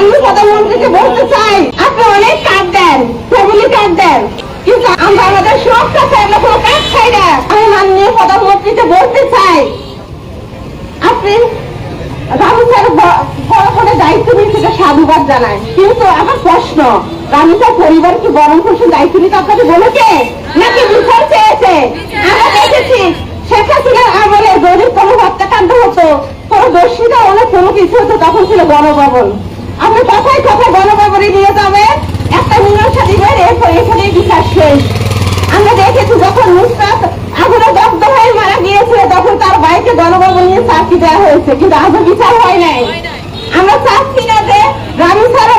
মাননীয় প্রধানমন্ত্রীকে বলতে চাই, আপনি অনেক কার্ড দেন, ফ্যামিলি কার্ড দেন, কিন্তু আমরা আমাদের সবটা ফ্যামিলি কোনো কাজ খাই না। আমি মাননীয় প্রধানমন্ত্রীকে বলতে চাই, আপনি রামিসার বড় করে দায়িত্ব নিতে সাধুবাদ জানায়, কিন্তু আমার প্রশ্ন, রামিসার পরিবার কি গরম পোষণ দায়িত্ব নিতে আপনাকে বলেছে নাকি বিচার চেয়েছে? আমরা দেখেছি শেখ হাসিনার আমলে যদি কোনো হত্যাকাণ্ড হতো, কোনো দোষীটা অনেক কোনো কিছু হতো, তখন ছিল গণভবন। আপনি কথায় কথায় গণভবনে নিয়ে যাবেন, একটা মীমাংসা দিবেন, এরপর এখানে বিচার শেষ। আমরা দেখেছি যখন নুসরাত আগুনে দগ্ধ হয়ে মারা গিয়েছিল, তখন তার বাইকে গণভবন নিয়ে চাকরি দেওয়া হয়েছে, কিন্তু আজও বিচার হয় নাই। আমরা চাচ্ছি না যে রামিসার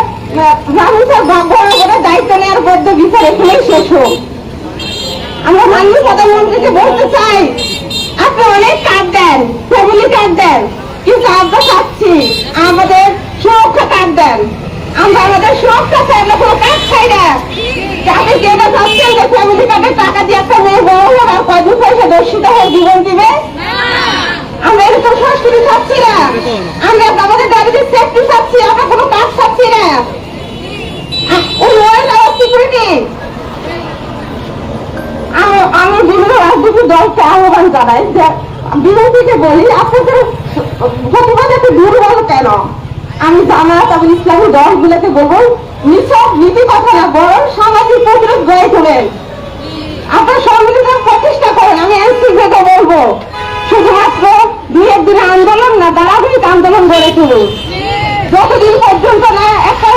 গণভবনের দায়িত্ব নেওয়ার মধ্যে বিচার এখানেই শেষ হোক। আমরা মাননীয় প্রধানমন্ত্রীকে বলতে চাই, আপনি অনেক কার্ড দেন, ফ্যামিলি কার্ড দেন, কিন্তু আমরা চাচ্ছি আমাদের সুরক্ষা কার্ড দেন। আমরা আমাদের সুরক্ষা ফ্যামিলি কোনো কাজ খাই না। আপনি যেটা চাচ্ছেন যে ফ্যামিলি কার্ডের টাকা দিয়ে একটা মেয়ে বড় হলো আর কয় দু পয়সা দর্শিত হয়ে জীবন দিবে, আমরা এরকম সংস্কৃতি চাচ্ছি না। আমরা আমাদের দাবিতে সেফটি চাচ্ছি, আমরা কোনো কাজ চাচ্ছি না। সিকিউরিটি আমি বিভিন্ন রাজনৈতিক দলকে আহ্বান জানাই যে বিরোধীকে বলি, আপনাদের প্রতিবাদ এত দুর্বল কেন? আমি জামায়াত এবং ইসলামী দলগুলোকে বলবো, নিছক নীতি কথা না, বরং সামাজিক প্রতিরোধ গড়ে তোলেন, আপনার সম্মিলিত প্রচেষ্টা করেন। আমি এনসিপিকে বলবো, শুধুমাত্র দুই একদিনের আন্দোলন না, ধারাবাহিক আন্দোলন গড়ে তুলুন। যতদিন পর্যন্ত না একটা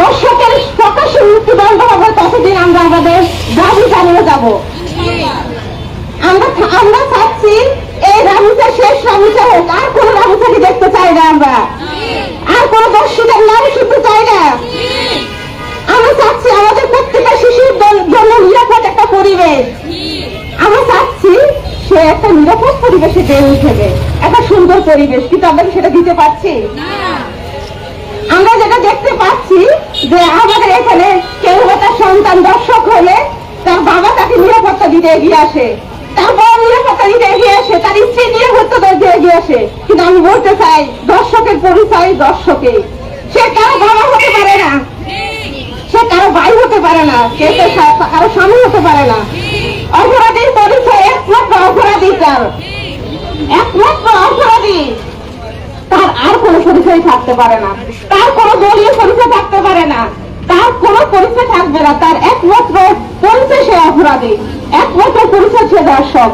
দর্শকের প্রকাশ্যে মৃত্যুদণ্ড হবে, ততদিন আমরা আমাদের দাবি চালিয়ে যাব। আমরা চাচ্ছি এই রামিসা শেষ রামিসা হোক, আর কোন রামিসাকে দেখতে চাই না, আমরা আর কোন দর্শকের নাম শুনতে চাই না। আমরা চাচ্ছি আমাদের প্রত্যেকটা শিশুর জন্য নিরাপদ একটা পরিবেশ। আমরা চাচ্ছি সে একটা নিরাপদ পরিবেশে বেড়ে উঠবে, একটা সুন্দর পরিবেশ, কিন্তু আমরা সেটা দিতে পারছি। আমরা যেটা দেখতে পাচ্ছি যে আমাদের এখানে কেউ তার সন্তান দর্শক হলে তার বাবা তাকে নিরাপত্তা দিতে এগিয়ে আসে, তার বড় নিরাপত্তা দিতে এগিয়ে আসে, তার স্ত্রী নিরাপত্তা দিতে এগিয়ে আসে। কিন্তু আমি বলতে চাই, দর্শকের পরিচয় দর্শকে, সে কারো বাবা হতে পারে না, সে কারো ভাই হতে পারে না, সে কারো স্বামী হতে পারে না। অপরাধীর পরিচয় একমাত্র অপরাধী, তার একমাত্র অপরাধী, তার আর কোনো পরিচয় থাকতে পারে না, তার কোনো দলীয় পরিচয় থাকতে পারে না, তার কোনো পরিচয় থাকবে না। তার একমাত্র পরিচয় সে অপরাধী, একমাত্র পরিচয় সে দর্শক।